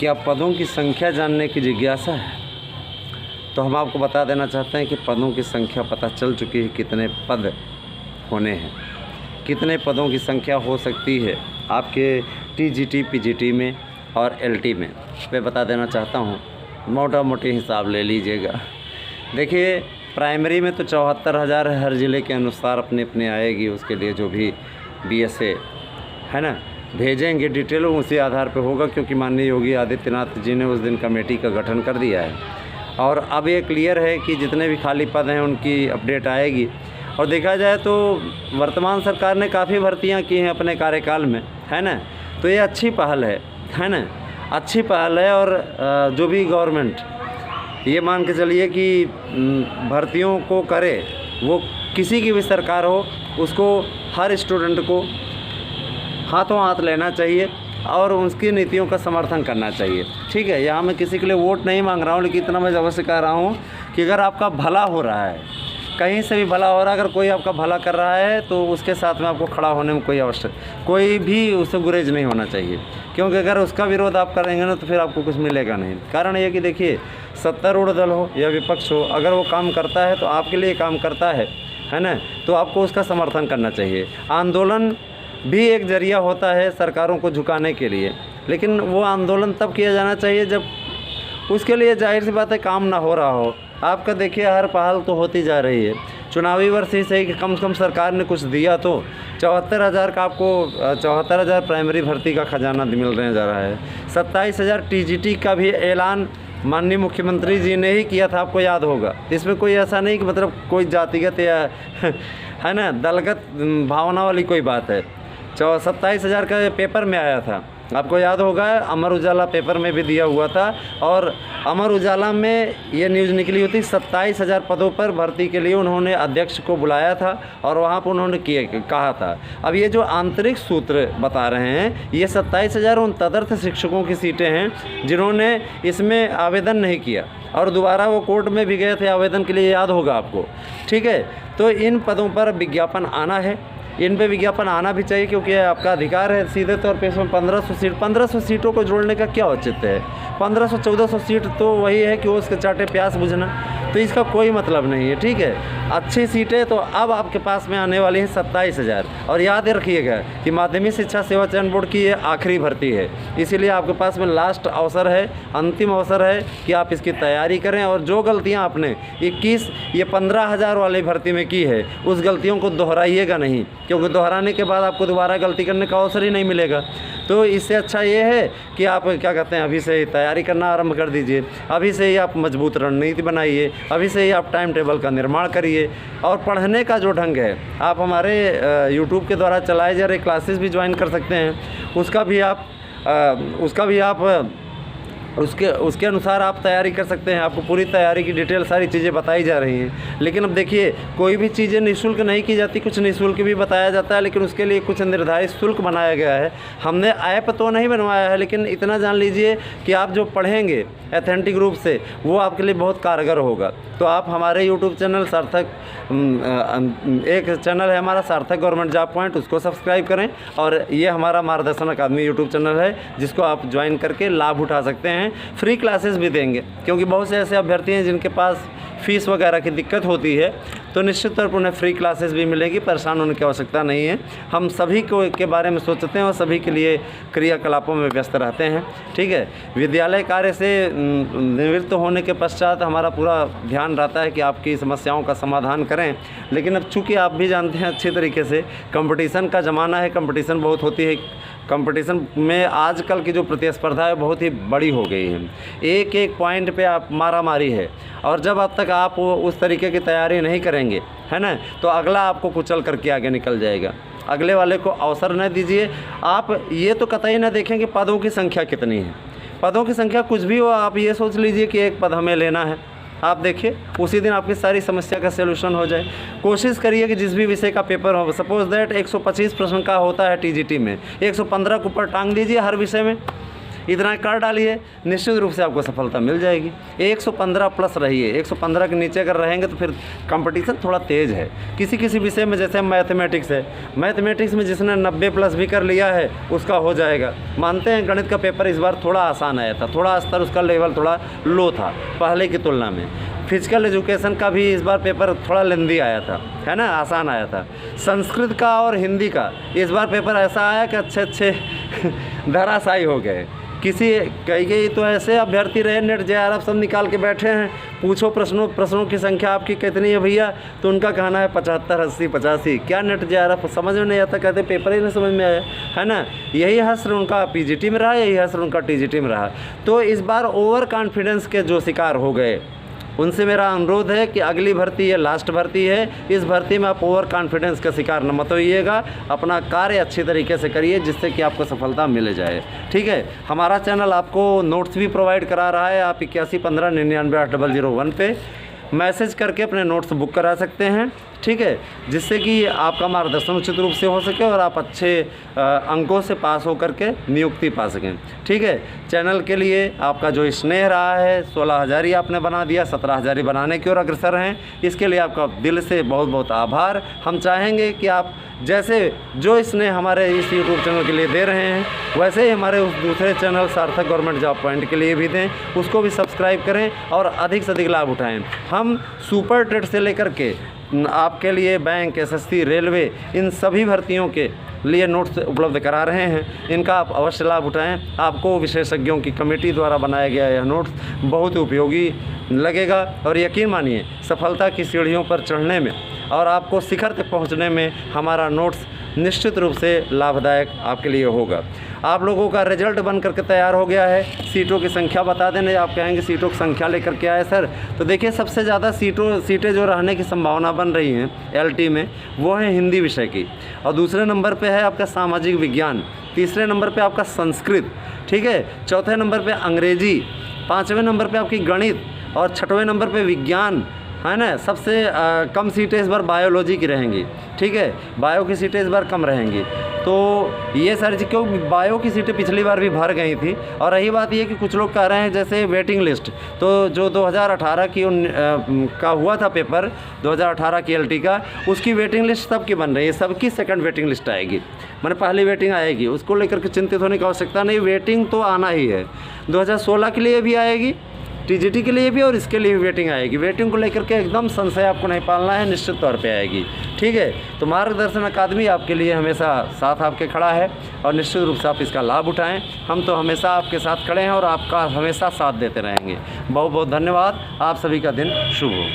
क्या पदों की संख्या जानने की जिज्ञासा है? तो हम आपको बता देना चाहते हैं कि पदों की संख्या पता चल चुकी है, कितने पद होने हैं, कितने पदों की संख्या हो सकती है आपके टीजीटी, पीजीटी में और एलटी में। मैं बता देना चाहता हूँ, मोटा मोटी हिसाब ले लीजिएगा। देखिए, प्राइमरी में तो 74,000 हर ज़िले के अनुसार अपने अपने आएगी, उसके लिए जो भी बीएसए है ना भेजेंगे डिटेल उसी आधार पे होगा, क्योंकि माननीय योगी आदित्यनाथ जी ने उस दिन कमेटी का गठन कर दिया है और अब ये क्लियर है कि जितने भी खाली पद हैं उनकी अपडेट आएगी। और देखा जाए तो वर्तमान सरकार ने काफ़ी भर्तियां की हैं अपने कार्यकाल में, है ना, तो ये अच्छी पहल है ना, अच्छी पहल है। और जो भी गवर्नमेंट ये मान के चलिए कि भर्तियों को करे, वो किसी की भी सरकार हो, उसको हर स्टूडेंट को हाथों हाथ लेना चाहिए और उसकी नीतियों का समर्थन करना चाहिए। ठीक है, यहाँ मैं किसी के लिए वोट नहीं मांग रहा हूँ, लेकिन इतना मैं अवश्य कह रहा हूँ कि अगर आपका भला हो रहा है, कहीं से भी भला हो रहा है, अगर कोई आपका भला कर रहा है तो उसके साथ में आपको खड़ा होने में कोई भी उससे गुरेज नहीं होना चाहिए, क्योंकि अगर उसका विरोध आप करेंगे ना तो फिर आपको कुछ मिलेगा नहीं। कारण ये कि देखिए, सत्तारूढ़ दल हो या विपक्ष हो, अगर वो काम करता है तो आपके लिए काम करता है ना, तो आपको उसका समर्थन करना चाहिए। आंदोलन भी एक जरिया होता है सरकारों को झुकाने के लिए, लेकिन वो आंदोलन तब किया जाना चाहिए जब उसके लिए जाहिर सी बात है काम ना हो रहा हो। आपका देखिए, हर पहल तो होती जा रही है। चुनावी वर्ष ही सही कि कम से कम सरकार ने कुछ दिया तो 74,000 का आपको 74,000 प्राइमरी भर्ती का खजाना मिलने जा रहा है। 27,000 टीजीटी का भी ऐलान माननीय मुख्यमंत्री जी ने ही किया था, आपको याद होगा। इसमें कोई ऐसा नहीं कि मतलब कोई जातिगत या है ना दलगत भावना वाली कोई बात है। 27,000 का पेपर में आया था, आपको याद होगा। अमर उजाला पेपर में भी दिया हुआ था और अमर उजाला में ये न्यूज़ निकली हुई थी। 27,000 पदों पर भर्ती के लिए उन्होंने अध्यक्ष को बुलाया था और वहाँ पर उन्होंने कहा था। अब ये जो आंतरिक सूत्र बता रहे हैं, ये 27,000 उन तदर्थ शिक्षकों की सीटें हैं जिन्होंने इसमें आवेदन नहीं किया और दोबारा वो कोर्ट में भी गए थे आवेदन के लिए, याद होगा आपको। ठीक है, तो इन पदों पर विज्ञापन आना है, इन पे विज्ञापन आना भी चाहिए, क्योंकि आपका अधिकार है। सीधे तौर पे इसमें 1500 सीटों को जोड़ने का क्या औचित्य है? 1500-1400 सीट तो वही है कि उसके चाटे प्यास बुझना, तो इसका कोई मतलब नहीं है। ठीक है, अच्छी सीटें तो अब आपके पास में आने वाली हैं 27,000। और याद रखिएगा कि माध्यमिक शिक्षा सेवा चयन बोर्ड की ये आखिरी भर्ती है, इसीलिए आपके पास में लास्ट अवसर है, अंतिम अवसर है कि आप इसकी तैयारी करें। और जो गलतियाँ आपने 15,000 वाली भर्ती में की है, उस गलतियों को दोहराइएगा नहीं, क्योंकि दोहराने के बाद आपको दोबारा गलती करने का अवसर ही नहीं मिलेगा। तो इससे अच्छा ये है कि आप क्या कहते हैं, अभी से ही तैयारी करना आरंभ कर दीजिए, अभी से ही आप मजबूत रणनीति बनाइए, अभी से ही आप टाइम टेबल का निर्माण करिए। और पढ़ने का जो ढंग है, आप हमारे यूट्यूब के द्वारा चलाए जा रहे क्लासेस भी ज्वाइन कर सकते हैं, उसका भी आप उसके अनुसार आप तैयारी कर सकते हैं। आपको पूरी तैयारी की डिटेल सारी चीज़ें बताई जा रही हैं। लेकिन अब देखिए, कोई भी चीज़ें निःशुल्क नहीं की जाती, कुछ निःशुल्क भी बताया जाता है, लेकिन उसके लिए कुछ निर्धारित शुल्क बनाया गया है। हमने ऐप तो नहीं बनवाया है, लेकिन इतना जान लीजिए कि आप जो पढ़ेंगे ऑथेंटिक रूप से, वो आपके लिए बहुत कारगर होगा। तो आप हमारे यूट्यूब चैनल सार्थक, एक चैनल है हमारा सार्थक गवर्नमेंट जॉब पॉइंट, उसको सब्सक्राइब करें। और ये हमारा मार्गदर्शन अकादमी यूट्यूब चैनल है, जिसको आप ज्वाइन करके लाभ उठा सकते हैं। फ्री क्लासेस भी देंगे, क्योंकि बहुत से ऐसे अभ्यर्थी हैं जिनके पास फ़ीस वगैरह की दिक्कत होती है, तो निश्चित तौर पर उन्हें फ्री क्लासेस भी मिलेगी। परेशान होने की आवश्यकता नहीं है। हम सभी को के बारे में सोचते हैं और सभी के लिए क्रियाकलापों में व्यस्त रहते हैं। ठीक है, विद्यालय कार्य से निवृत्त होने के पश्चात हमारा पूरा ध्यान रहता है कि आपकी समस्याओं का समाधान करें। लेकिन अब चूँकि आप भी जानते हैं अच्छी तरीके से, कंपटीशन का ज़माना है, कंपटीशन बहुत होती है। कंपटीशन में आजकल की जो प्रतिस्पर्धा है बहुत ही बड़ी हो गई है, एक एक पॉइंट पे आप मारामारी है। और जब अब तक आप उस तरीके की तैयारी नहीं करेंगे, है ना, तो अगला आपको कुचल करके आगे निकल जाएगा। अगले वाले को अवसर न दीजिए। आप ये तो कतई ना देखें कि पदों की संख्या कितनी है। पदों की संख्या कुछ भी हो, आप ये सोच लीजिए कि एक पद हमें लेना है। आप देखिए, उसी दिन आपकी सारी समस्या का सलूशन हो जाए। कोशिश करिए कि जिस भी विषय का पेपर हो, सपोज दैट 125 प्रश्न का होता है टीजीटी में, 115 के ऊपर टांग दीजिए हर विषय में। इतना कर डालिए, निश्चित रूप से आपको सफलता मिल जाएगी। 115 प्लस रहिए, 115 के नीचे अगर रहेंगे तो फिर कंपटीशन थोड़ा तेज़ है किसी किसी विषय में। जैसे मैथमेटिक्स है, मैथमेटिक्स में जिसने 90 प्लस भी कर लिया है उसका हो जाएगा। मानते हैं गणित का पेपर इस बार थोड़ा आसान आया था, थोड़ा स्तर उसका लेवल थोड़ा लो था पहले की तुलना में। फिजिकल एजुकेशन का भी इस बार पेपर थोड़ा लेंदी आया था, है ना, आसान आया था। संस्कृत का और हिंदी का इस बार पेपर ऐसा आया कि अच्छे धराशायी हो गए। कई तो ऐसे अभ्यर्थी रहे, नेट JRF सब निकाल के बैठे हैं, पूछो प्रश्नों की संख्या आपकी कितनी है भैया, तो उनका कहना है 75, 80, 85। क्या नेट JRF समझ में नहीं आता, कहते पेपर ही नहीं समझ में आया, है ना। यही हश्र उनका PGT में रहा, यही हश्र उनका TGT में रहा। तो इस बार ओवर कॉन्फिडेंस के जो शिकार हो गए उनसे मेरा अनुरोध है कि अगली भर्ती है, लास्ट भर्ती है, इस भर्ती में आप ओवर कॉन्फिडेंस का शिकार न मत होइएगा। अपना कार्य अच्छी तरीके से करिए जिससे कि आपको सफलता मिल जाए। ठीक है, हमारा चैनल आपको नोट्स भी प्रोवाइड करा रहा है। आप 8115998001 पे मैसेज करके अपने नोट्स बुक करा सकते हैं। ठीक है, जिससे कि आपका मार्गदर्शन उचित रूप से हो सके और आप अच्छे अंकों से पास हो करके नियुक्ति पा सकें। ठीक है, चैनल के लिए आपका जो स्नेह रहा है, 16,000 ही आपने बना दिया, 17,000 ही बनाने की ओर अग्रसर हैं। इसके लिए आपका दिल से बहुत बहुत आभार। हम चाहेंगे कि आप जैसे जो स्नेह हमारे इस यूट्यूब चैनल के लिए दे रहे हैं, वैसे ही हमारे उस दूसरे चैनल सार्थक गवर्नमेंट जॉब पॉइंट के लिए भी दें, उसको भी सब्सक्राइब करें और अधिक से अधिक लाभ उठाएँ। हम सुपर टेट से लेकर के आपके लिए बैंक, SSC, रेलवे, इन सभी भर्तियों के लिए नोट्स उपलब्ध करा रहे हैं। इनका आप अवश्य लाभ उठाएं। आपको विशेषज्ञों की कमेटी द्वारा बनाया गया यह नोट्स बहुत उपयोगी लगेगा और यकीन मानिए सफलता की सीढ़ियों पर चढ़ने में और आपको शिखर तक पहुंचने में हमारा नोट्स निश्चित रूप से लाभदायक आपके लिए होगा। आप लोगों का रिजल्ट बन करके तैयार हो गया है। सीटों की संख्या बता देने, आप कहेंगे सीटों की संख्या लेकर के आए सर, तो देखिए सबसे ज़्यादा सीटें जो रहने की संभावना बन रही हैं LT में वो है हिंदी विषय की, और दूसरे नंबर पे है आपका सामाजिक विज्ञान, तीसरे नंबर पे आपका संस्कृत, ठीक है, चौथे नंबर पे अंग्रेजी, पाँचवें नंबर पे आपकी गणित और छठवें नंबर पे विज्ञान, है ना। सबसे कम सीटें इस बार बायोलॉजी की रहेंगी। ठीक है, बायो की सीटें इस बार कम रहेंगी। तो ये सारी चीज़, क्योंकि बायो की सीटें पिछली बार भी भर गई थी। और रही बात ये कि कुछ लोग कह रहे हैं जैसे वेटिंग लिस्ट, तो जो 2018 की का हुआ था पेपर, 2018 की LT का, उसकी वेटिंग लिस्ट सबकी बन रही है, सबकी सेकंड वेटिंग लिस्ट आएगी, मैंने पहली वेटिंग आएगी। उसको लेकर के चिंतित होने की आवश्यकता नहीं, वेटिंग तो आना ही है। 2016 के लिए भी आएगी, TGT के लिए भी, और इसके लिए भी वेटिंग आएगी। वेटिंग को लेकर के एकदम संशय आपको नहीं पालना है, निश्चित तौर पे आएगी। ठीक है, तो मार्गदर्शन अकादमी आपके लिए हमेशा साथ आपके खड़ा है और निश्चित रूप से आप इसका लाभ उठाएं। हम तो हमेशा आपके साथ खड़े हैं और आपका हमेशा साथ देते रहेंगे। बहुत बहुत धन्यवाद। आप सभी का दिन शुभ हो।